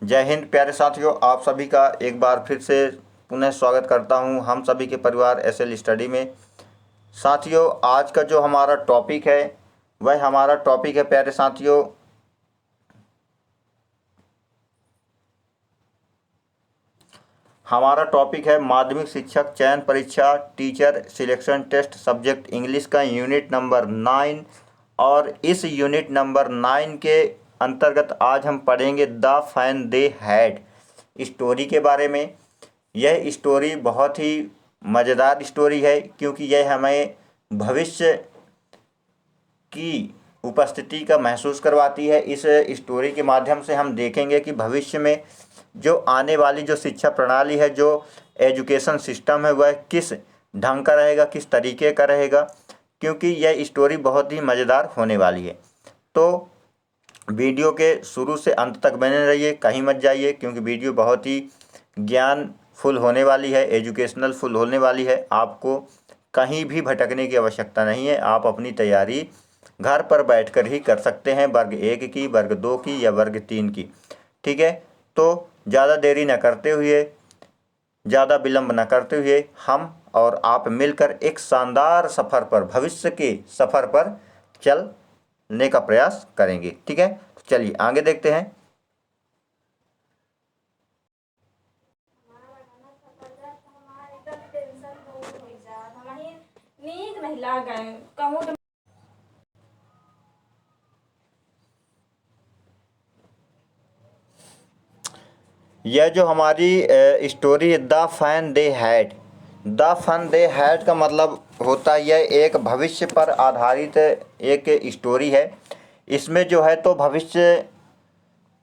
जय हिंद प्यारे साथियों, आप सभी का एक बार फिर से पुनः स्वागत करता हूं हम सभी के परिवार एसएल स्टडी में। साथियों, आज का जो हमारा टॉपिक है वह हमारा टॉपिक है प्यारे साथियों, हमारा टॉपिक है माध्यमिक शिक्षक चयन परीक्षा teacher selection test subject English का यूनिट नंबर 9। और इस यूनिट नंबर 9 के अंतर्गत आज हम पढ़ेंगे the fun they had story के बारे में। यह स्टोरी बहुत ही मज़ेदार स्टोरी है क्योंकि यह हमें भविष्य की उपस्थिति का महसूस करवाती है। इस स्टोरी के माध्यम से हम देखेंगे कि भविष्य में जो आने वाली जो शिक्षा प्रणाली है, जो एजुकेशन सिस्टम है, वह किस ढंग का रहेगा, किस तरीके का रहेगा, क्योंकि यह स्टोरी बहुत ही मज़ेदार होने वाली है। तो वीडियो के शुरू से अंत तक बने रहिए, कहीं मत जाइए, क्योंकि वीडियो बहुत ही ज्ञानफुल होने वाली है, एजुकेशनल फुल होने वाली है। आपको कहीं भी भटकने की आवश्यकता नहीं है। आप अपनी तैयारी घर पर बैठकर ही कर सकते हैं, वर्ग 1 की, वर्ग 2 की या वर्ग 3 की। ठीक है, तो ज़्यादा देरी न करते हुए, ज़्यादा विलंब न करते हुए हम और आप मिलकर एक शानदार सफ़र पर, भविष्य के सफ़र पर चलने का प्रयास करेंगे। ठीक है, तो चलिए आगे देखते हैं। यह जो हमारी स्टोरी है the fun they had, the fun they had का मतलब होता है यह एक भविष्य पर आधारित एक स्टोरी है। इसमें जो है तो भविष्य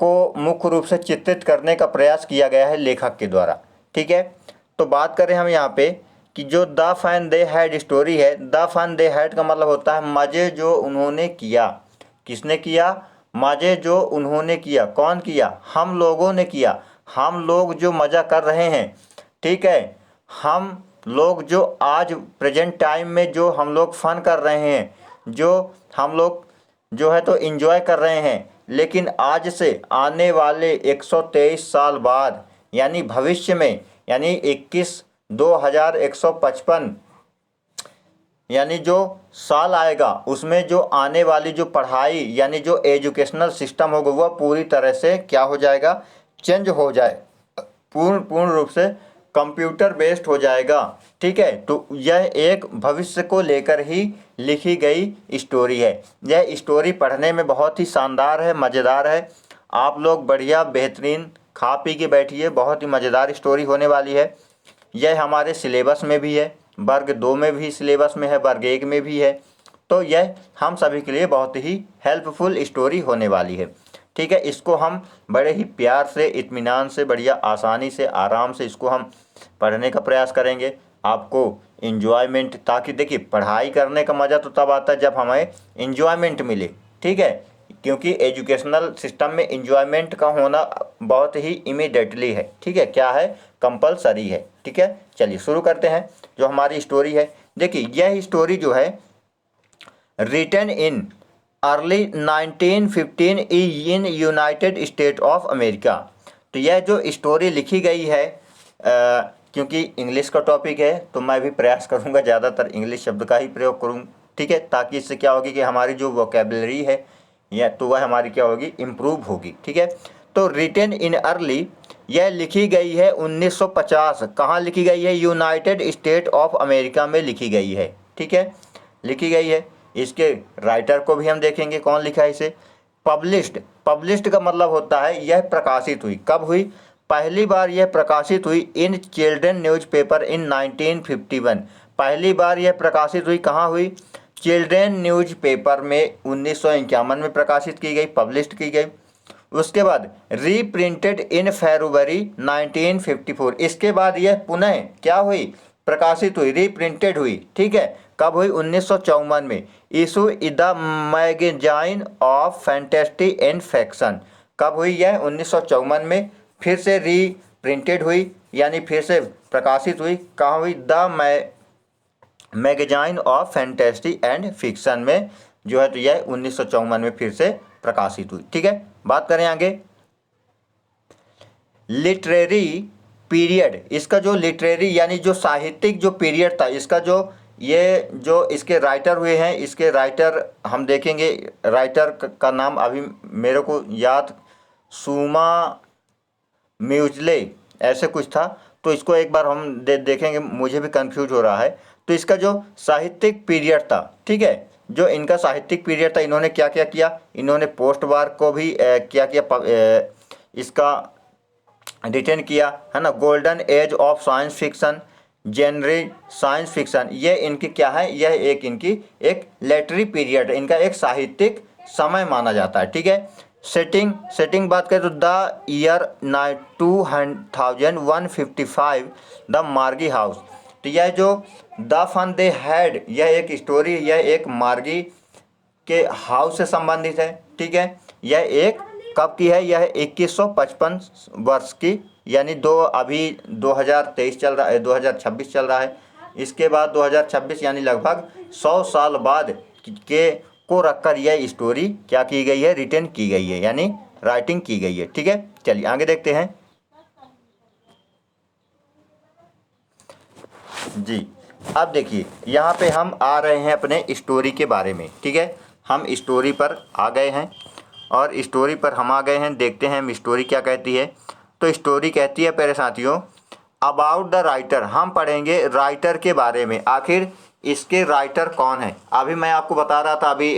को मुख्य रूप से चित्रित करने का प्रयास किया गया है लेखक के द्वारा। ठीक है, तो बात करें हम यहाँ पे कि जो the fun they had story है, द फैन दे हैड का मतलब होता है मज़े जो उन्होंने किया। किसने किया? मज़े जो उन्होंने किया। कौन किया? हम लोगों ने किया। हम लोग जो मज़ा कर रहे हैं, ठीक है, हम लोग जो आज प्रेजेंट टाइम में जो हम लोग फ़न कर रहे हैं, जो हम लोग जो है तो एंजॉय कर रहे हैं, लेकिन आज से आने वाले 123 साल बाद, यानी भविष्य में, यानी 21,2155, यानी जो साल आएगा उसमें जो आने वाली जो पढ़ाई यानी जो एजुकेशनल सिस्टम होगा वह पूरी तरह से क्या हो जाएगा? चेंज हो जाए, पूर्ण रूप से कंप्यूटर बेस्ड हो जाएगा। ठीक है, तो यह एक भविष्य को लेकर ही लिखी गई स्टोरी है। यह स्टोरी पढ़ने में बहुत ही शानदार है, मज़ेदार है। आप लोग बढ़िया बेहतरीन खा पी के बैठिए, बहुत ही मज़ेदार स्टोरी होने वाली है। यह हमारे सिलेबस में भी है, वर्ग 2 में भी सिलेबस में है, वर्ग 1 में भी है। तो यह हम सभी के लिए बहुत ही हेल्पफुल स्टोरी होने वाली है। ठीक है, इसको हम बड़े ही प्यार से, इत्मीनान से, बढ़िया आसानी से, आराम से इसको हम पढ़ने का प्रयास करेंगे। आपको इन्जॉयमेंट, ताकि देखिए पढ़ाई करने का मज़ा तो तब आता है जब हमें इन्जॉयमेंट मिले। ठीक है, क्योंकि एजुकेशनल सिस्टम में इन्जॉयमेंट का होना बहुत ही इमीडिएटली है। ठीक है, क्या है? कंपलसरी है। ठीक है, चलिए शुरू करते हैं जो हमारी स्टोरी है। देखिए यह स्टोरी जो है written in early 1915 in United State of America. तो यह जो स्टोरी लिखी गई है, क्योंकि इंग्लिश का टॉपिक है तो मैं भी प्रयास करूंगा ज़्यादातर इंग्लिश शब्द का ही प्रयोग करूँ। ठीक है, ताकि इससे क्या होगी कि हमारी जो वोकेबलरी है या तो वह हमारी क्या होगी? इम्प्रूव होगी। ठीक है, तो रिटन इन अर्ली, यह लिखी गई है 1950। कहाँ लिखी गई है? यूनाइटेड स्टेट ऑफ अमेरिका में लिखी गई है। ठीक है, लिखी गई है। इसके राइटर को भी हम देखेंगे कौन लिखा है इसे। पब्लिश्ड, पब्लिश्ड का मतलब होता है यह प्रकाशित हुई। कब हुई? पहली बार यह प्रकाशित हुई इन चिल्ड्रन न्यूज़पेपर इन 1951। पहली बार यह प्रकाशित हुई कहाँ हुई? चिल्ड्रन न्यूज़पेपर में 1951 में प्रकाशित की गई, पब्लिश्ड की गई। उसके बाद रीप्रिंटेड इन फरवरी 1954। इसके बाद यह पुनः क्या हुई? प्रकाशित हुई, रीप्रिंटेड हुई। ठीक है, कब हुई? 1954 में। Issue the magazine of fantasy and fiction. कब हुई यह? 1954 में। फिर से रीप्रिंटेड हुई, यानी फिर से प्रकाशित हुई। कहाँ हुई? The magazine of fantasy and fiction में जो है तो यह 1954 में फिर से प्रकाशित हुई। ठीक है, बात करें आगे। लिटरेरी पीरियड, इसका जो लिटरेरी यानी जो साहित्यिक जो पीरियड था, इसका जो ये जो इसके राइटर हुए हैं, इसके राइटर हम देखेंगे, राइटर का नाम अभी मेरे को याद, सुमा म्यूजले ऐसे कुछ था, तो इसको एक बार हम देखेंगे, मुझे भी कंफ्यूज हो रहा है। तो इसका जो साहित्यिक पीरियड था, ठीक है, जो इनका साहित्यिक पीरियड था, इन्होंने क्या क्या किया, इन्होंने पोस्ट वार को भी क्या किया, इसका रिटेन किया, है ना। Golden age of science fiction, genre science fiction, ये इनकी क्या है, यह एक इनकी एक लेटरी पीरियड, इनका एक साहित्यिक समय माना जाता है, ठीक है। सेटिंग बात करें तो द ईयर 2155, द मार्गी हाउस। तो यह जो द फन दे हैड, यह एक स्टोरी, यह एक मार्गी के हाउस से संबंधित है, ठीक है। यह एक कब की है, यह 2155 वर्ष की, यानी अभी 2023 चल रहा है, 2026 चल रहा है, इसके बाद 2026 यानी लगभग 100 साल बाद के को रखकर यह स्टोरी क्या की गई है, रिटेन की गई है, यानी राइटिंग की गई है, ठीक है। चलिए आगे देखते हैं जी। अब देखिए यहाँ पे हम आ रहे हैं अपने स्टोरी के बारे में, ठीक है। हम स्टोरी पर आ गए हैं, और स्टोरी पर हम आ गए हैं, देखते हैं हम स्टोरी क्या कहती है। तो स्टोरी कहती है प्यारे साथियों, अबाउट द राइटर, हम पढ़ेंगे राइटर के बारे में, आखिर इसके राइटर कौन है। अभी मैं आपको बता रहा था, अभी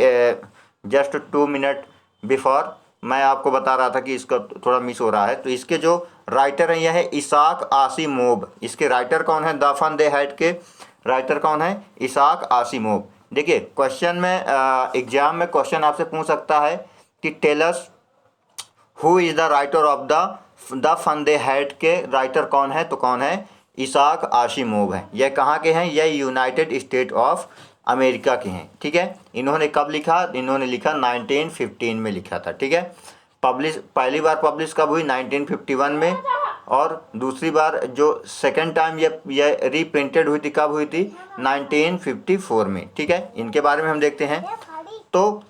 जस्ट 2 मिनट बिफोर मैं आपको बता रहा था कि इसका थोड़ा मिस हो रहा है। तो इसके जो राइटर हैं यह है इसाक आसिमोव। इसके राइटर कौन है, द फन दे हैड के राइटर कौन है, इसाक आसिमोव। देखिए क्वेश्चन में एग्जाम में क्वेश्चन आपसे पूछ सकता है कि tell us who is the writer of the fun they had के राइटर कौन है, तो कौन है, इसाक आसिमोव है। यह कहाँ के हैं, यह यूनाइटेड स्टेट ऑफ अमेरिका के हैं, ठीक है। इन्होंने कब लिखा, इन्होंने लिखा 1915 में लिखा था, ठीक है। पहली बार पब्लिश कब हुई, 1951 में, और दूसरी बार जो सेकंड टाइम ये रीप्रिंटेड हुई थी, कब हुई थी, 1954 में, ठीक है। इनके बारे में हम देखते हैं। तो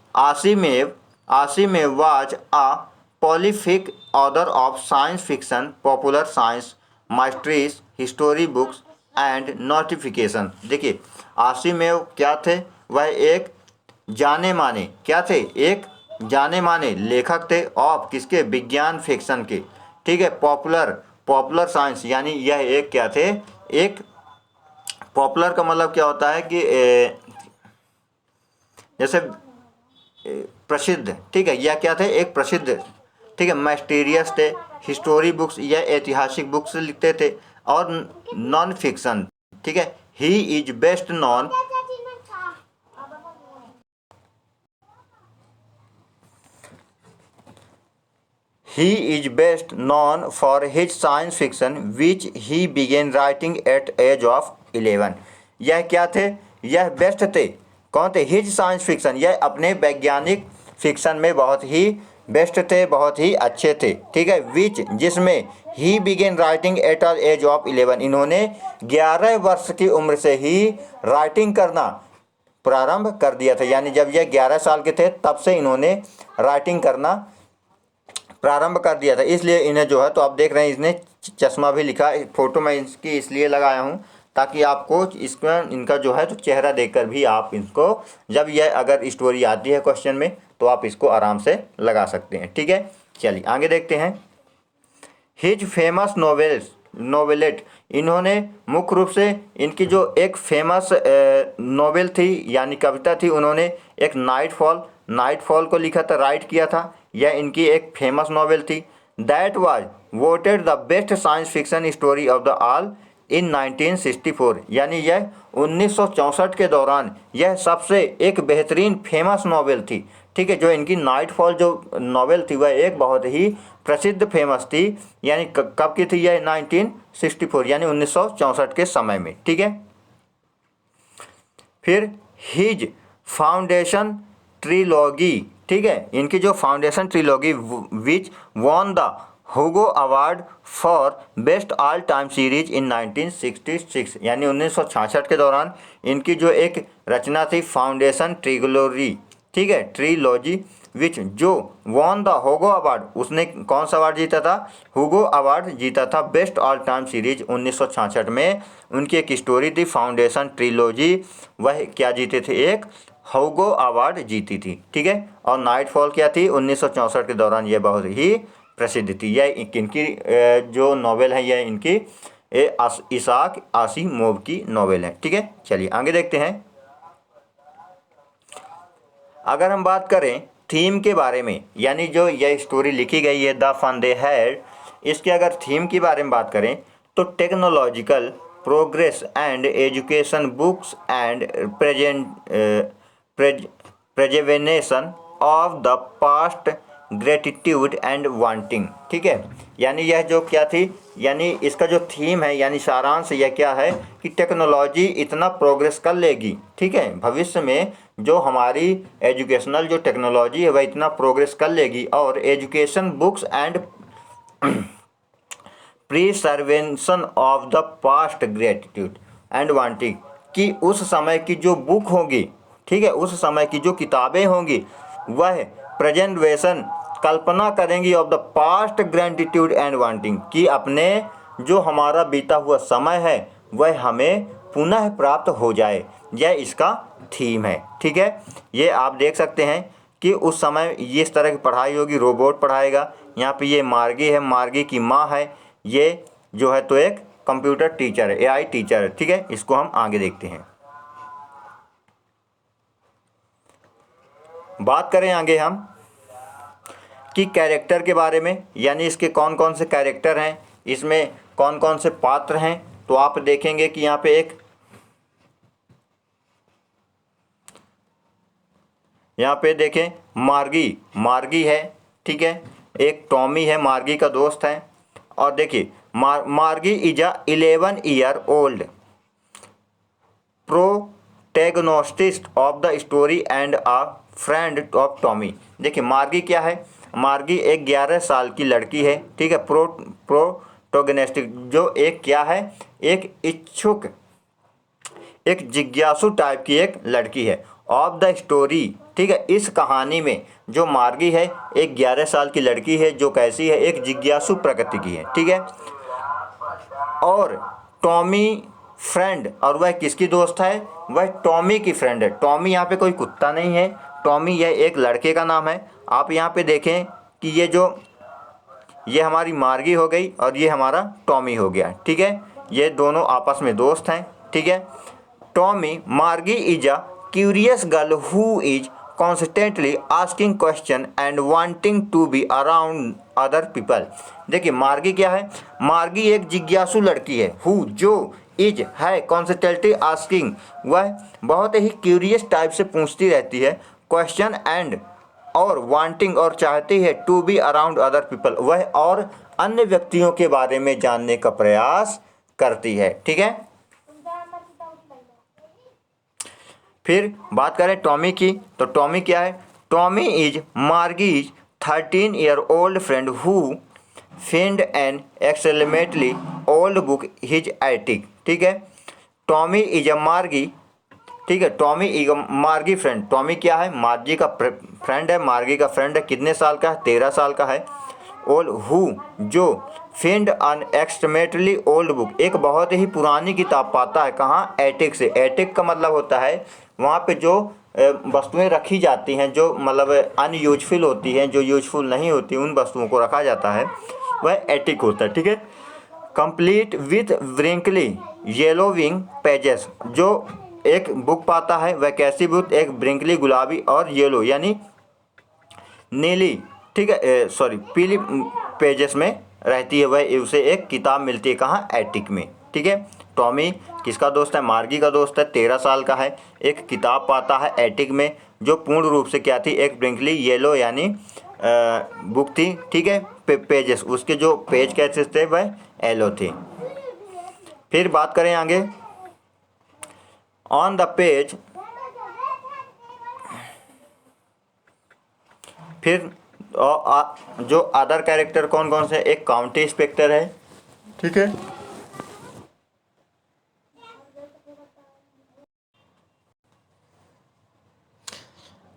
Asimov was a prolific author of science fiction, popular science, mysteries, history books and notification. देखिए आसिमोव क्या थे, वह एक जाने माने क्या थे, एक जाने माने लेखक थे ऑफ किसके, विज्ञान फिक्शन के, ठीक है। पॉपुलर साइंस, यानी यह एक क्या थे, एक पॉपुलर का मतलब क्या होता है कि जैसे प्रसिद्ध, ठीक है, यह क्या थे, एक प्रसिद्ध, ठीक है। माइस्टीरियस थे, हिस्टोरी बुक्स या ऐतिहासिक बुक्स लिखते थे, और नॉन फिक्शन, ठीक है। He is best known for his science fiction which he began writing at age of 11। यह क्या थे, यह बेस्ट थे, कौन थे, हिज साइंस फिक्शन, यह अपने वैज्ञानिक फिक्शन में बहुत ही बेस्ट थे, बहुत ही अच्छे थे, ठीक है। विच, जिसमें he began writing at age of 11, इन्होंने 11 वर्ष की उम्र से ही राइटिंग करना प्रारंभ कर दिया था, यानी जब यह 11 साल के थे तब से इन्होंने राइटिंग करना प्रारंभ कर दिया था। इसलिए इन्हें जो है, तो आप देख रहे हैं इसने चश्मा भी लिखा, फोटो मैं इसकी इसलिए लगाया हूँ ताकि आपको इसमें इनका जो है तो चेहरा देखकर भी आप इसको, जब यह अगर स्टोरी आती है क्वेश्चन में, तो आप इसको आराम से लगा सकते हैं, ठीक है। चलिए आगे देखते हैं। हिज फेमस नोवेलेट, इन्होंने मुख्य रूप से इनकी जो एक फेमस नोवेल थी यानी कविता थी, उन्होंने एक नाइटफॉल को लिखा था, राइट किया था, यह इनकी एक फेमस नोवेल थी। That was voted the best science fiction story of the all in 1964, यानी यह 1964 के दौरान यह सबसे एक बेहतरीन फेमस नॉवेल थी, ठीक है। जो इनकी नाइटफॉल जो नॉवेल थी वह एक बहुत ही प्रसिद्ध फेमस थी, यानी कब की थी यह, 1964 यानी 1964 के समय में, ठीक है। फिर हिज फाउंडेशन ट्रिलॉगी, ठीक है, इनकी जो foundation trilogy which won the Hugo award for best all time series in 1966, यानी 1966 के दौरान इनकी जो एक रचना थी फाउंडेशन ट्रिलॉजी, ठीक है, ट्रिलॉजी, विच जो वॉन द हुगो अवार्ड, उसने कौन सा अवार्ड जीता था? हुगो अवार्ड जीता था बेस्ट ऑल टाइम सीरीज 1966 में। उनकी एक स्टोरी थी फाउंडेशन ट्रिलॉजी, वह क्या जीते थे? एक हुगो अवार्ड जीती थी। ठीक है। और नाइटफॉल क्या थी? 1964 के दौरान यह बहुत ही प्रसिद्ध थी। यह इनकी जो नॉवेल है यह इनकी इसाक आसिमोव की नॉवेल है। ठीक है, चलिए आगे देखते हैं। अगर हम बात करें थीम के बारे में, यानी जो यह स्टोरी लिखी गई है द फन दे हैड, इसके अगर थीम के बारे में बात करें तो technological progress and education, books and preservation of the past, gratitude and wanting. ठीक है, यानी यह जो क्या थी, यानी इसका जो थीम है, यानी सारांश यह क्या है कि टेक्नोलॉजी इतना प्रोग्रेस कर लेगी, ठीक है, भविष्य में जो हमारी एजुकेशनल जो टेक्नोलॉजी है वह इतना प्रोग्रेस कर लेगी, और education, books and preservation of the past, gratitude and wanting, कि उस समय की जो बुक होगी, ठीक है, उस समय की जो किताबें होंगी वह प्रेजेंटेशन कल्पना करेंगी of the past, gratitude and wanting, कि अपने जो हमारा बीता हुआ समय है वह हमें पुनः प्राप्त हो जाए। यह इसका थीम है। ठीक है, ये आप देख सकते हैं कि उस समय इस तरह की पढ़ाई होगी, रोबोट पढ़ाएगा। यहाँ पे ये मार्गी है, मार्गी की माँ है, ये जो है तो एक कंप्यूटर टीचर है, एआई टीचर है। ठीक है, इसको हम आगे देखते हैं। बात करें आगे हम कि कैरेक्टर के बारे में, यानी इसके कौन कौन से कैरेक्टर हैं, इसमें कौन कौन से पात्र हैं, तो आप देखेंगे कि यहाँ पे यहाँ पे देखें मार्गी, मार्गी है, ठीक है, एक टॉमी है, मार्गी का दोस्त है। और देखिए मार्गी is a 11 year old protagonist of the story and a friend of Tommy. देखिए मार्गी क्या है? मार्गी एक 11 साल की लड़की है, ठीक है, प्रोटोगनिस्टिक जो एक क्या है, एक इच्छुक, एक जिज्ञासु टाइप की एक लड़की है। ऑफ द स्टोरी, ठीक है, इस कहानी में जो मार्गी है एक 11 साल की लड़की है जो कैसी है, एक जिज्ञासु प्रकृति की है। ठीक है, और टॉमी फ्रेंड, और वह किसकी दोस्त है? वह टॉमी की फ्रेंड है। टॉमी यहाँ पे कोई कुत्ता नहीं है, टॉमी यह एक लड़के का नाम है। आप यहाँ पे देखें कि ये हमारी मार्गी हो गई और ये हमारा टॉमी हो गया। ठीक है, ये दोनों आपस में दोस्त हैं। ठीक है, Tommy, Margie is a curious girl who is constantly asking question and wanting to be around other people. देखिए मार्गी क्या है? मार्गी एक जिज्ञासु लड़की है, हु जो इज है कॉन्स्टेंटली आस्किंग, वह बहुत ही क्यूरियस टाइप से पूछती रहती है, क्वेश्चन एंड और वांटिंग और चाहती है, to be around other people, वह और अन्य व्यक्तियों के बारे में जानने का प्रयास करती है। ठीक है, फिर बात करें टॉमी की, तो टॉमी क्या है? Tommy is Margie's 13 year old friend who found an excellently old book his attic. ठीक है, टॉमी इज अ मार्गी, ठीक है, टॉमी इज अ मार्गी फ्रेंड। टॉमी क्या है? मार्गी का फ्रेंड है, मार्गी का फ्रेंड है। कितने साल का है? 13 साल का है। ओल्ड हु जो फाउंड एन एक्सट्रीमेटली ओल्ड बुक, एक बहुत ही पुरानी किताब पाता है। कहाँ? एटिक से। एटिक का मतलब होता है वहाँ पे जो वस्तुएं रखी जाती हैं, जो मतलब अनयूजफुल होती हैं, जो यूजफुल नहीं होती, उन वस्तुओं को रखा जाता है, वह एटिक होता है। ठीक है, कंप्लीट विथ व्रिंकली येलोविंग पेजेस, जो एक बुक पाता है वह कैसी बुक? एक ब्रिंकली, गुलाबी और येलो यानी नीली, ठीक है, सॉरी पीली पेजेस में रहती है, वह उसे एक किताब मिलती है। कहाँ? एटिक में। ठीक है, टॉमी किसका दोस्त है? मार्गी का दोस्त है, 13 साल का है, एक किताब पाता है एटिक में, जो पूर्ण रूप से क्या थी? एक ब्रिंकली येलो यानी बुक थी। ठीक है, पेजेस, उसके जो पेज कैसे थे वह येलो थे। फिर बात करें आगे, ऑन द पेज, फिर जो अदर कैरेक्टर कौन कौन से? एक काउंटी इंस्पेक्टर है, ठीक है,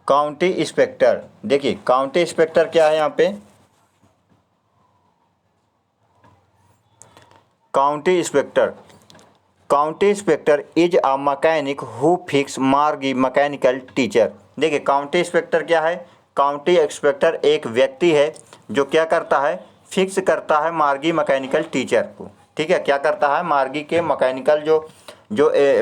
काउंटी इंस्पेक्टर, देखिए काउंटी इंस्पेक्टर क्या है यहाँ पे, county inspector, county inspector is a mechanic who fix Margie mechanical teacher. देखिए काउंटी इंस्पेक्टर क्या है, काउंटी इंस्पेक्टर एक व्यक्ति है जो क्या करता है, फिक्स करता है मार्गी मैकेनिकल टीचर को। ठीक है, क्या करता है, मार्गी के मैकेनिकल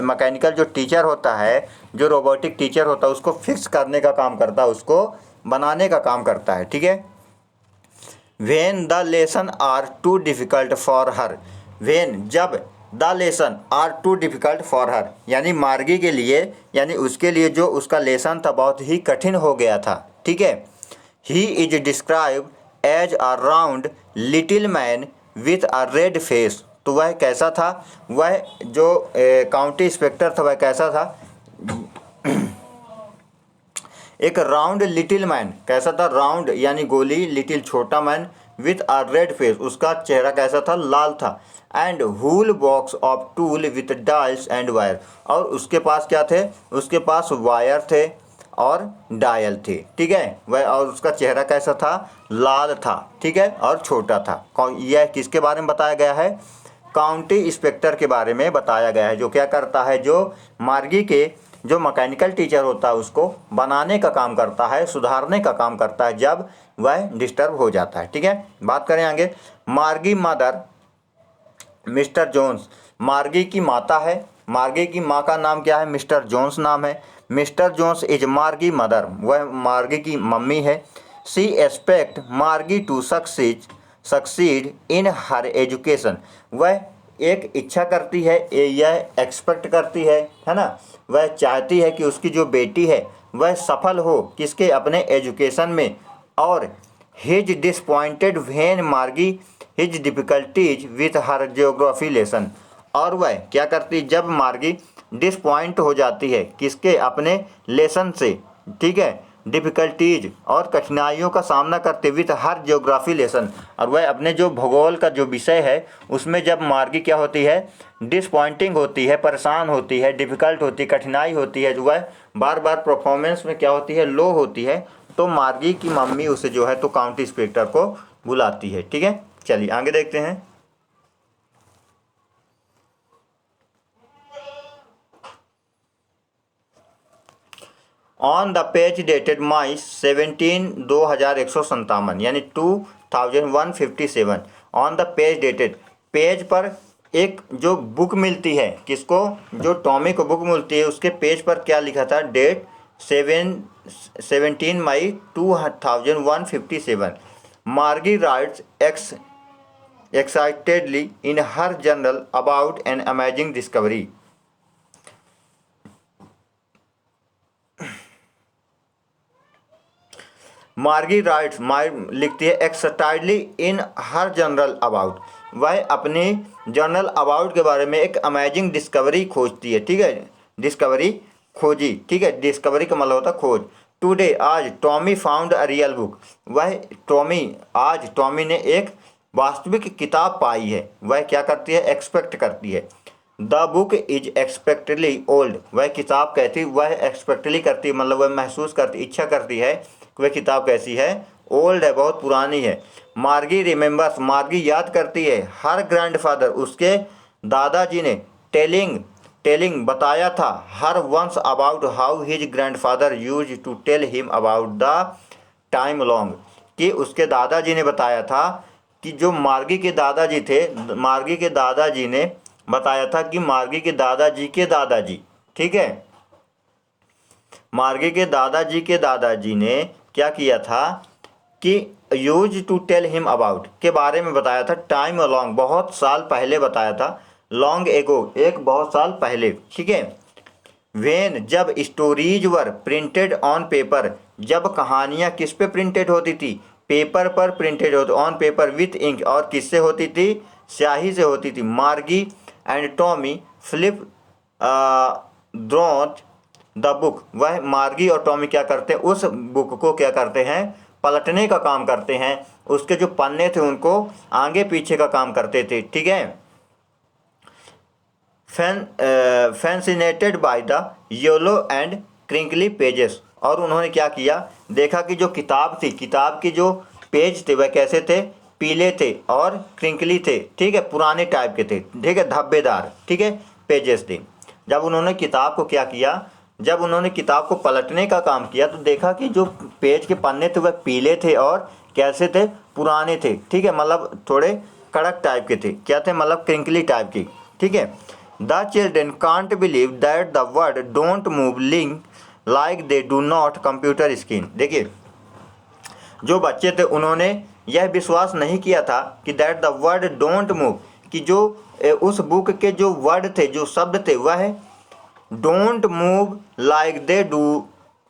मैकेनिकल जो टीचर होता है, जो रोबोटिक टीचर होता है, उसको फिक्स करने का काम करता है, उसको बनाने का काम करता है। ठीक है, when the lesson are too difficult for her, when जब the lesson are too difficult for her, यानी मार्गी के लिए, यानी उसके लिए जो उसका लेसन था बहुत ही कठिन हो गया था। ठीक है, he is describe as a round little man with a red face, तो वह कैसा था, वह जो काउंटी इंस्पेक्टर था वह कैसा था, एक राउंड लिटिल मैन, कैसा था, राउंड यानी गोली, लिटिल छोटा man, with a red face, उसका चेहरा कैसा था, लाल था, and whole box of tool with dials and wire, और उसके पास क्या थे, उसके पास वायर थे और डायल थे। ठीक है, वह, और उसका चेहरा कैसा था, लाल था। ठीक है, और छोटा था। यह किसके बारे में बताया गया है, काउंटी इंस्पेक्टर के बारे में बताया गया है, जो क्या करता है, जो मार्गी के जो मैकेनिकल टीचर होता है उसको बनाने का काम करता है, सुधारने का काम करता है जब वह डिस्टर्ब हो जाता है। ठीक है, बात करें आगे, मार्गी मदर मिस्टर जोन्स, मार्गी की माता है, मार्गी की माँ का नाम क्या है, मिस्टर जोन्स नाम है। Mister Jones is Margie mother, वह मार्गी की मम्मी है। She expect Margie to succeed in her education, वह एक इच्छा करती है, यह एक्सपेक्ट करती है ना, वह चाहती है कि उसकी जो बेटी है वह सफल हो किसके, अपने एजुकेशन में। और हिज डिसपॉइंटेड व्हेन मार्गी his difficulties with her geography lesson, और वह क्या करती, जब मार्गी डिसपॉइंट हो जाती है किसके, अपने लेसन से। ठीक है, डिफ़िकल्टीज और कठिनाइयों का सामना करते विथ हर जियोग्राफी लेसन, और वह अपने जो भूगोल का जो विषय है उसमें जब मार्गी क्या होती है, डिसपॉइंटिंग होती है, परेशान होती है, डिफ़िकल्ट होती है, कठिनाई होती है, जो वह बार बार परफॉर्मेंस में क्या होती है, लो होती है, तो मार्गी की मम्मी उसे जो है तो काउंटी इंस्पेक्टर को बुलाती है। ठीक है, चलिए आगे देखते हैं। ऑन द पेज डेटेड माई 17/2157 यानी 2157, on the page dated, page पर एक जो बुक मिलती है किसको, जो टॉमी को बुक मिलती है उसके पेज पर क्या लिखा था, डेट 17 मई 2157, मार्गी rights excitedly in her journal about an amazing discovery, मार्गी राइट्स, लिखती है excitedly in her journal about, वह अपनी जर्नल अबाउट के बारे में एक अमेजिंग डिस्कवरी खोजती है। ठीक है, डिस्कवरी खोजी। ठीक है, डिस्कवरी का मतलब होता है खोज। टुडे आज Tommy found a real book, वह आज टॉमी ने एक वास्तविक किताब पाई है। वह क्या करती है, एक्सपेक्ट करती है। The book is expectedly old, वह किताब कहती, वह एक्सपेक्टली करती है, मतलब वह महसूस करती, इच्छा करती है कि वह किताब कैसी है, ओल्ड है, बहुत पुरानी है। मार्गी रिमेंबर्स, मार्गी याद करती है, हर ग्रैंडफादर, उसके दादाजी ने टेलिंग बताया था, her once about how his grandfather use to tell him about the time long, कि उसके दादाजी ने बताया था कि जो मार्गी के दादाजी थे, मार्गी के दादाजी ने बताया था कि मार्गी के दादाजी के दादाजी, ठीक है, मार्गी के दादाजी ने क्या किया था कि use to tell him about के बारे में बताया था, टाइम लॉन्ग बहुत साल पहले बताया था, लॉन्ग एगो एक बहुत साल पहले। ठीक है, वेन जब stories were printed on paper, जब कहानियाँ किस पे प्रिंटेड होती थी, पेपर पर प्रिंटेड होती, ऑन पेपर विथ इंक, और किससे होती थी, स्याही से होती थी। Margie and Tommy flip through the book, वह मार्गी और टॉमी क्या करते हैं, उस बुक को क्या करते हैं, पलटने का काम करते हैं, उसके जो पन्ने थे उनको आगे पीछे का काम करते थे। ठीक है, fascinated by the yellow and crinkly pages, और उन्होंने क्या किया, देखा कि जो किताब थी, किताब के जो पेज थे वह कैसे थे, पीले थे और क्रिंकली थे, ठीक है, पुराने टाइप के थे, ठीक है, धब्बेदार, ठीक है, पेजेस थे। जब उन्होंने किताब को क्या किया, जब उन्होंने किताब को पलटने का काम किया तो देखा कि जो पेज के पन्ने थे वह पीले थे और कैसे थे, पुराने थे, ठीक है, मतलब थोड़े कड़क टाइप के थे, क्या थे, मतलब क्रिंकली टाइप की, ठीक है। The children can't believe that the word don't move link like they do not computer screen. देखिए, जो बच्चे थे उन्होंने यह विश्वास नहीं किया था कि that the word don't move, कि जो उस बुक के जो वर्ड थे, जो शब्द थे, वह don't move like they do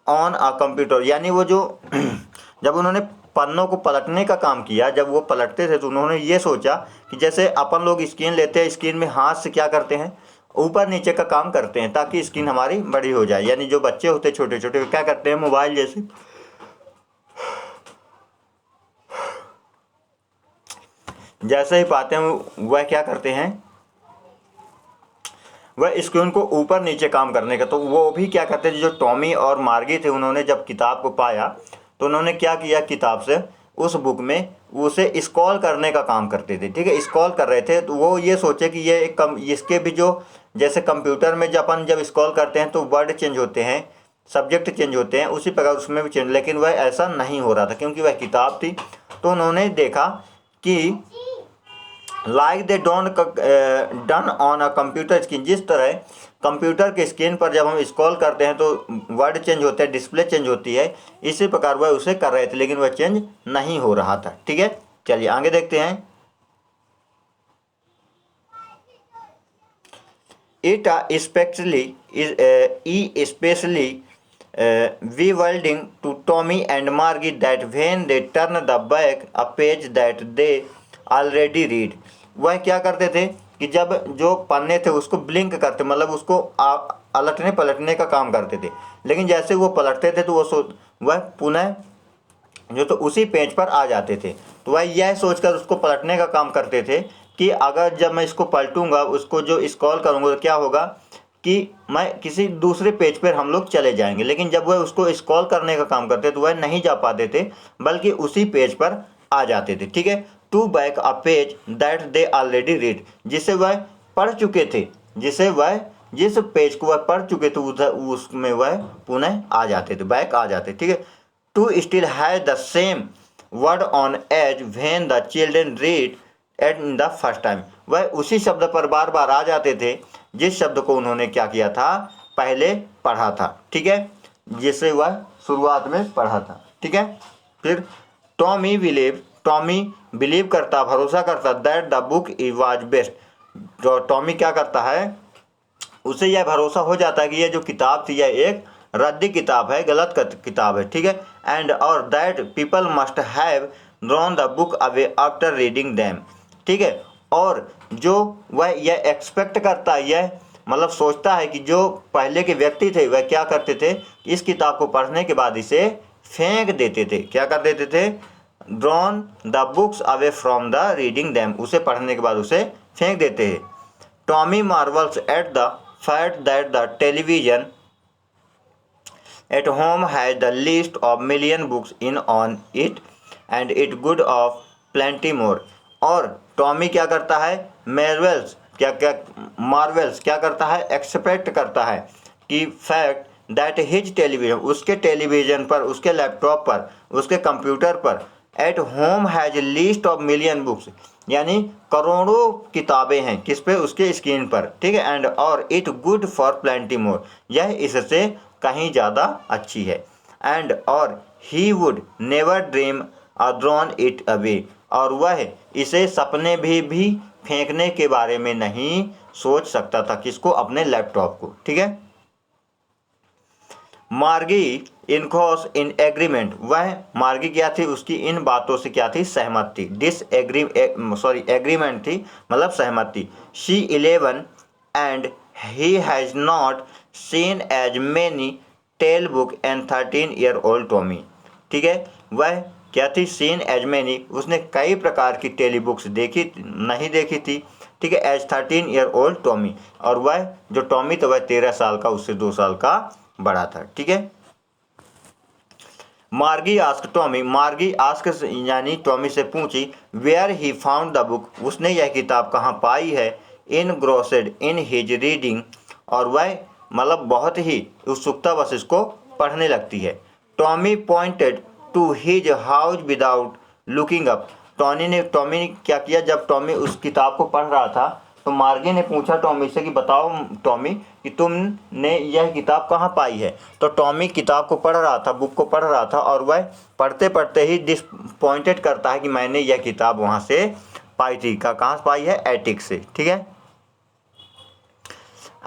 on a computer, यानी वो जो जब उन्होंने पन्नों को पलटने का काम किया, जब वो पलटते थे तो उन्होंने ये सोचा कि जैसे अपन लोग स्क्रीन लेते हैं, स्क्रीन में हाथ से क्या करते हैं, ऊपर नीचे का काम करते हैं ताकि स्क्रीन हमारी बड़ी हो जाए, यानी जो बच्चे होते हैं छोटे छोटे क्या करते हैं, मोबाइल जैसे जैसे ही पाते हैं वह क्या करते हैं, वह स्क्रीन को ऊपर नीचे काम करने का, तो वो भी क्या करते थे, जो टॉमी और मार्गी थे, उन्होंने जब किताब को पाया तो उन्होंने क्या किया, किताब से उस बुक में उसे स्क्रॉल करने का काम करते थे, ठीक है, स्क्रॉल कर रहे थे। तो वो ये सोचे कि ये एक इसके भी जो जैसे कंप्यूटर में जब स्क्रॉल करते हैं तो वर्ड चेंज होते हैं, सब्जेक्ट चेंज होते हैं, उसी प्रकार उसमें भी चेंज, लेकिन वह ऐसा नहीं हो रहा था क्योंकि वह किताब थी। तो उन्होंने देखा कि like they don't done on a computer screen, जिस तरह कंप्यूटर के स्क्रीन पर जब हम स्क्रॉल करते हैं तो वर्ड चेंज होते हैं, डिस्प्ले चेंज होती है, इसी प्रकार वह उसे कर रहे थे लेकिन वह चेंज नहीं हो रहा था, ठीक है। चलिए आगे देखते हैं। It specially bewildering to Tommy and Margie that when they turn the back a page that they already read, वह क्या करते थे कि जब जो पन्ने थे उसको ब्लिंक करते, मतलब उसको अलटने पलटने का काम करते थे, लेकिन जैसे वो पलटते थे तो वह पुनः जो तो उसी पेज पर आ जाते थे। तो वह यह सोचकर उसको पलटने का काम करते थे कि अगर जब मैं इसको पलटूंगा, उसको जो स्क्रॉल करूंगा तो क्या होगा कि मैं किसी दूसरे पेज पर हम लोग चले जाएंगे, लेकिन जब वह उसको स्क्रॉल करने का काम करते तो वह नहीं जा पाते थे बल्कि उसी पेज पर आ जाते थे, ठीक है। To back a page that they already read, जिसे वह पढ़ चुके थे, जिस पेज को वह पढ़ चुके थे उसमें वह पुनः आ जाते थे, बैक आ जाते, ठीक है। To still have the same word on as when the children read at the first time, वह उसी शब्द पर बार बार आ जाते थे जिस शब्द को उन्होंने क्या किया था, पहले पढ़ा था, ठीक है, जिसे वह शुरुआत में पढ़ा था, ठीक है। फिर टॉमी बिलीव करता, भरोसा करता that the book was best, तो टॉमी क्या करता है, उसे यह भरोसा हो जाता है कि यह जो किताब थी यह एक रद्दी किताब है, गलत किताब है, ठीक है। एंड और that people must have drawn the book away after reading them, ठीक है। और जो वह यह एक्सपेक्ट करता है, यह मतलब सोचता है कि जो पहले के व्यक्ति थे वह क्या करते थे, इस किताब को पढ़ने के बाद इसे फेंक देते थे, क्या कर देते थे, drawn the books away from the reading them, उसे पढ़ने के बाद उसे फेंक देते हैं। Tommy Marvels at the fact that the television at home has the list of million books in on it and it good of plenty more, और Tommy क्या करता है, मार्वेल्स क्या करता है, एक्सपेक्ट करता है कि फैक्ट दैट हिज टेलीविजन, उसके टेलीविज़न पर, उसके लैपटॉप पर, उसके कंप्यूटर पर, at home has list of million books, यानी करोड़ों किताबें हैं किस पे, उसके स्क्रीन पर, ठीक है। एंड और इट गुड फॉर प्लेंटी मोर, यह इससे कहीं ज़्यादा अच्छी है। एंड और he would never dream a drawn it away, और वह इसे सपने भी फेंकने के बारे में नहीं सोच सकता था, किसको, अपने लैपटॉप को, ठीक है। मार्गी इनकोस इन एग्रीमेंट, वह मार्गी क्या थी, उसकी इन बातों से क्या थी, सहमत थी, एग्रीमेंट थी, मतलब सहमत थी। She 11 and he has not seen as many tele book and 13 year old Tommy, ठीक है। वह क्या थी, सीन एज मैनी, उसने कई प्रकार की टेली बुक्स नहीं देखी थी, ठीक है, एज 13 ईयर ओल्ड टॉमी, और वह जो टॉमी था वह 13 साल का, उससे 2 साल का बड़ा था, ठीक है। Margie ask Tommy, Margie ask यानी टॉमी से पूछी, where he found the book, उसने यह किताब कहाँ पाई है, इन ग्रोसेड इन हिज रीडिंग, और वह मतलब बहुत ही उत्सुकता बस इसको पढ़ने लगती है। Tommy pointed to his house without looking up, Tommy ने क्या किया, जब टॉमी उस किताब को पढ़ रहा था तो मार्गी ने पूछा टॉमी से कि बताओ टॉमी कि तुमने यह किताब कहाँ पाई है। तो टॉमी किताब को पढ़ रहा था, बुक को पढ़ रहा था, और वह पढ़ते पढ़ते ही डिसपॉइंटेड करता है कि मैंने यह किताब वहाँ से पाई थी। कहाँ से पाई है, एटिक से, ठीक है।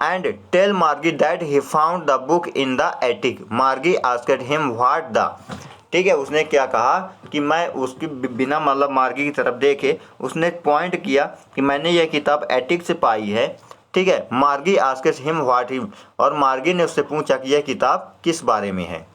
एंड टेल मार्गी that he found the book in the attic, मार्गी आस्क्ड हिम व्हाट द, ठीक है। उसने क्या कहा कि मैं उसकी बिना मतलब मार्गी की तरफ देखे उसने पॉइंट किया कि मैंने यह किताब एटिक से पाई है, ठीक है। मार्गी आस्क्ड हिम व्हाट ही, और मार्गी ने उससे पूछा कि यह किताब किस बारे में है।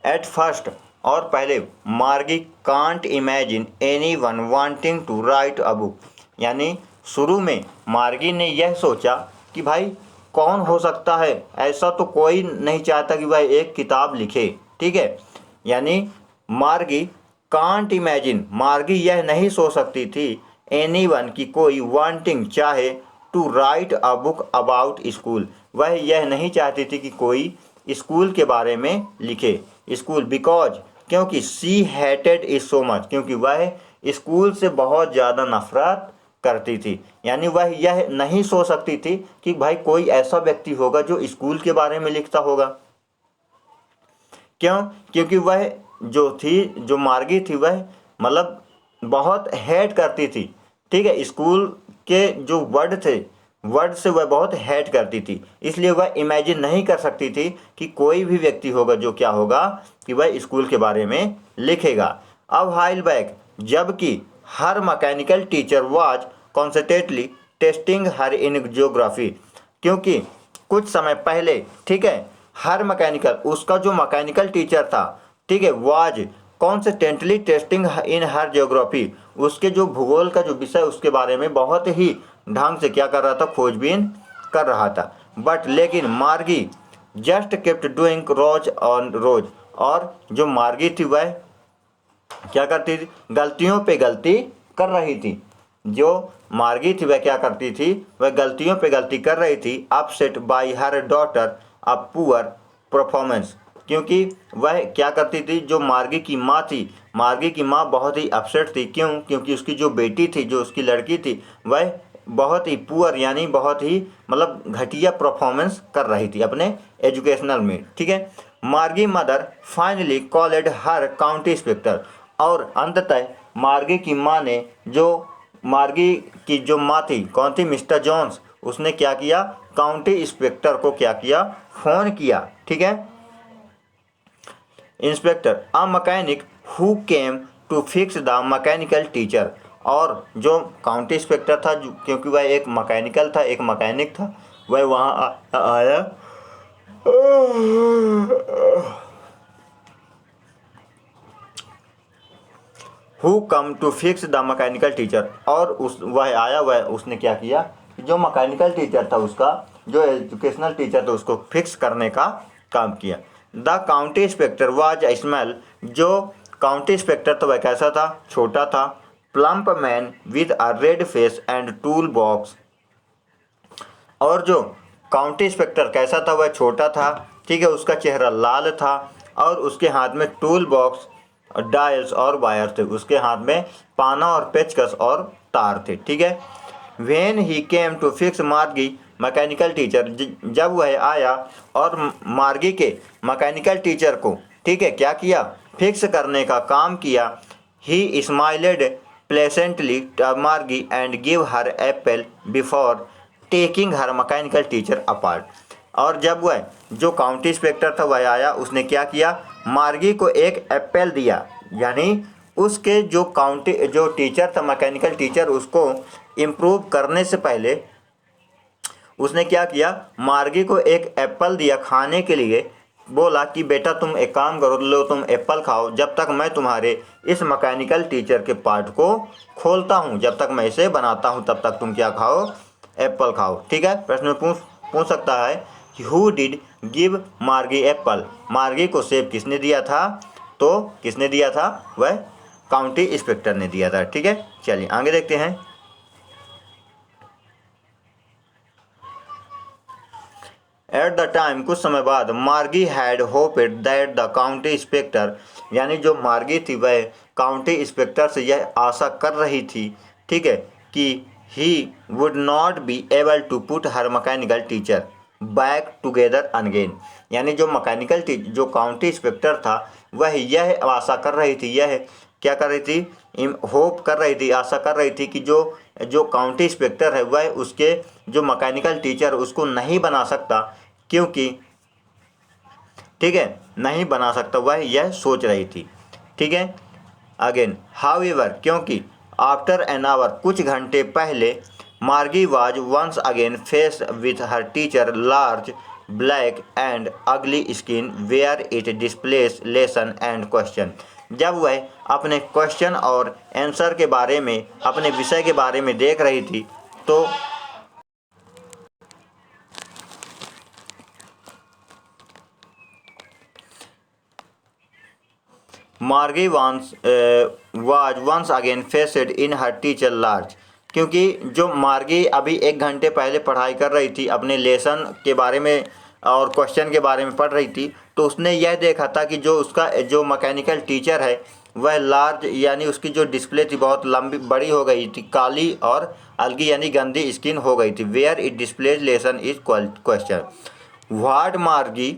एट फर्स्ट, और पहले, Margie can't imagine any one wanting to write a book, यानी शुरू में मार्गी ने यह सोचा कि भाई कौन हो सकता है, ऐसा तो कोई नहीं चाहता कि वह एक किताब लिखे, ठीक है। यानी मार्गी कांट इमेजिन, मार्गी यह नहीं सोच सकती थी, एनी वन की कोई, वांटिंग चाहे, to write a book about school, वह यह नहीं चाहती थी कि कोई स्कूल के बारे में लिखे, स्कूल, बिकॉज क्योंकि सी हेटेड इट सो मच, क्योंकि वह स्कूल से बहुत ज़्यादा नफरत करती थी। यानी वह यह नहीं सोच सकती थी कि भाई कोई ऐसा व्यक्ति होगा जो स्कूल के बारे में लिखता होगा। क्यों, क्योंकि वह जो मार्गी थी वह मतलब बहुत हेट करती थी, ठीक है। स्कूल के जो वर्ड से वह बहुत हेट करती थी, इसलिए वह इमेजिन नहीं कर सकती थी कि कोई भी व्यक्ति होगा जो क्या होगा कि वह स्कूल के बारे में लिखेगा। अब हाइल बैक, जबकि her mechanical teacher was constantly testing her in geography, क्योंकि कुछ समय पहले, ठीक है, हर मैकेनिकल, उसका जो मैकेनिकल टीचर था, ठीक है, was constantly testing in her geography, उसके जो भूगोल का जो विषय उसके बारे में बहुत ही ढंग से क्या कर रहा था, खोजबीन कर रहा था। बट लेकिन Margie just kept doing rows on rows, और जो मार्गी थी वह क्या करती थी, गलतियों पे गलती कर रही थी। जो मार्गी थी वह क्या करती थी, वह गलतियों पे गलती कर रही थी। Upset bye her daughter a poor performance, क्योंकि वह क्या करती थी, जो मार्गी की माँ थी, मार्गी की माँ बहुत ही अपसेट थी। क्यों, क्योंकि उसकी जो बेटी थी, जो उसकी लड़की थी, वह बहुत ही पुअर यानी बहुत ही मतलब घटिया परफॉर्मेंस कर रही थी अपने एजुकेशनल में, ठीक है। मार्गी mother finally called her county inspector, और अंततः मार्गी की माँ ने, जो मार्गी की जो माँ थी, कौन थी, मिस्टर जॉन्स, उसने क्या किया, काउंटी इंस्पेक्टर को क्या किया, फोन किया, ठीक है। Inspector a mechanic who came to fix the mechanical teacher, और जो काउंटी इंस्पेक्टर था, क्योंकि वह एक मैकेनिकल था, एक मैकेनिक था, वह वहाँ आया who come to fix the mechanical teacher, और वह आया, वह उसने क्या किया, जो मैकेनिकल टीचर था उसका, जो एजुकेशनल टीचर था, उसको फिक्स करने का काम किया। The county inspector was smell, जो काउंटी इंस्पेक्टर था वह कैसा था, छोटा था। Plump man with a red face and tool box, और जो काउंटी इंस्पेक्टर कैसा था, वह छोटा था, ठीक है, उसका चेहरा लाल था, और उसके हाथ में टूल बॉक्स, डायल्स और वायर थे, उसके हाथ में पाना और पेचकस और तार थे, ठीक है। When he came to fix Margie mechanical teacher, जब वह आया और मार्गी के मैकेनिकल टीचर को, ठीक है, क्या किया, फिक्स करने का काम किया। ही स्माइलेड प्लेसेंटली मार्गी and give her Apple before taking her mechanical teacher apart, और जब वह जो काउंटी इंस्पेक्टर था वह आया, उसने क्या किया, मार्गी को एक एप्पल दिया, यानी उसके जो टीचर था, मैकेनिकल टीचर, उसको इम्प्रूव करने से पहले उसने क्या किया, मार्गी को एक एप्पल दिया खाने के लिए, बोला कि बेटा तुम एक काम करो, लो तुम एप्पल खाओ जब तक मैं तुम्हारे इस मैकेनिकल टीचर के पार्ट को खोलता हूँ, जब तक मैं इसे बनाता हूँ तब तक तुम क्या खाओ, एप्पल खाओ। ठीक है, प्रश्न में पूछ सकता है कि हु डिड गिव मार्गी एप्पल, मार्गी को सेब किसने दिया था, तो किसने दिया था, वह काउंटी इंस्पेक्टर ने दिया था। ठीक है, चलिए आगे देखते हैं। एट द टाइम, कुछ समय बाद, मार्गी had hoped that the county inspector, यानी जो मार्गी थी वह काउंटी इंस्पेक्टर से यह आशा कर रही थी, ठीक है, कि he would not be able to put her mechanical teacher back together again, यानी जो मैकेनिकल जो काउंटी इंस्पेक्टर था वह यह आशा कर रही थी, यह क्या कर रही थी, होप कर रही थी, आशा कर रही थी कि जो काउंटी इंस्पेक्टर है वह उसके जो मैकेनिकल टीचर उसको नहीं बना सकता, क्योंकि ठीक है नहीं बना सकता, वह यह सोच रही थी। ठीक है, अगेन हाउएवर, क्योंकि आफ्टर एन आवर, कुछ घंटे पहले, Margie was once again face with her teacher large black and ugly skin where it displace lesson and question, जब वह अपने क्वेश्चन और आंसर के बारे में, अपने विषय के बारे में देख रही थी, तो Margie was once again faced in her teacher large, क्योंकि जो मार्गी अभी एक घंटे पहले पढ़ाई कर रही थी, अपने लेसन के बारे में और क्वेश्चन के बारे में पढ़ रही थी, तो उसने यह देखा था कि जो उसका जो मैकेनिकल टीचर है वह लार्ज, यानी उसकी जो डिस्प्ले थी बहुत लंबी बड़ी हो गई थी, काली और अलगी यानी गंदी स्किन हो गई थी। Where it displays lesson is question, what Margie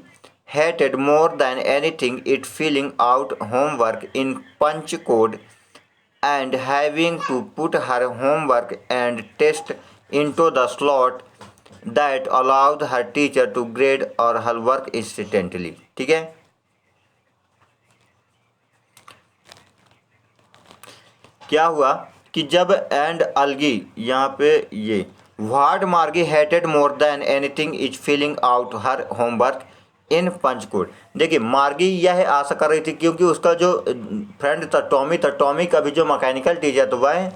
hated more than anything it filling out homework in punch code and having to put her homework and test into the slot that allowed her teacher to grade or her work instantly। ठीक है, क्या हुआ कि जब and अलगी यहाँ पे ये what Margie hated more than anything is filling out her homework in punch code. देखिए मार्गी यह आशा कर रही थी, क्योंकि उसका जो फ्रेंड था टॉमी था, टॉमी का भी जो मैकेनिकल टीचर तो वह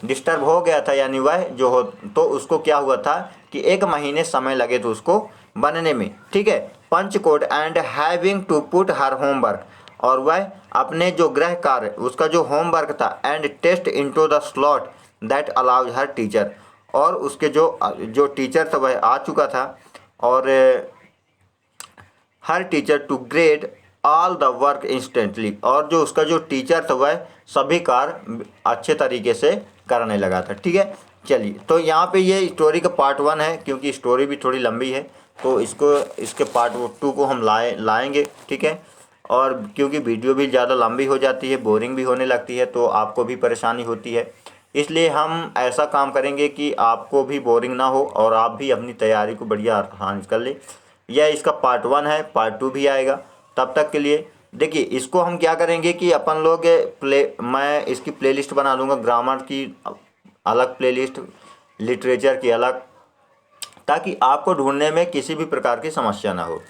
डिस्टर्ब हो गया था, यानी वह जो हो, तो उसको क्या हुआ था कि 1 महीने समय लगे थे उसको बनने में। ठीक है, punch code and having to put her homework, और वह अपने जो गृह कार्य उसका जो होमवर्क था, and test into the slot that allows her teacher, और उसके जो टीचर था वह आ चुका था, और her teacher to grade all the work instantly, और जो उसका जो टीचर था वह सभी कार्य अच्छे तरीके से करने लगा था। ठीक है, चलिए तो यहाँ पे ये स्टोरी का पार्ट 1 है, क्योंकि स्टोरी भी थोड़ी लंबी है तो इसके पार्ट 2 को हम लाएंगे। ठीक है, और क्योंकि वीडियो भी ज़्यादा लंबी हो जाती है, बोरिंग भी होने लगती है, तो आपको भी परेशानी होती है, इसलिए हम ऐसा काम करेंगे कि आपको भी बोरिंग ना हो और आप भी अपनी तैयारी को बढ़िया आसान कर ले। यह इसका पार्ट 1 है, पार्ट 2 भी आएगा। तब तक के लिए देखिए इसको हम क्या करेंगे कि अपन लोग मैं इसकी प्लेलिस्ट बना दूंगा, ग्रामर की अलग प्लेलिस्ट, लिटरेचर की अलग, ताकि आपको ढूंढने में किसी भी प्रकार की समस्या ना हो।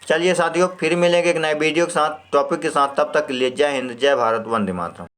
चलिए साथियों, फिर मिलेंगे एक नए वीडियो के साथ, टॉपिक के साथ। तब तक के लिए जय हिंद, जय भारत, वंदे मातरम।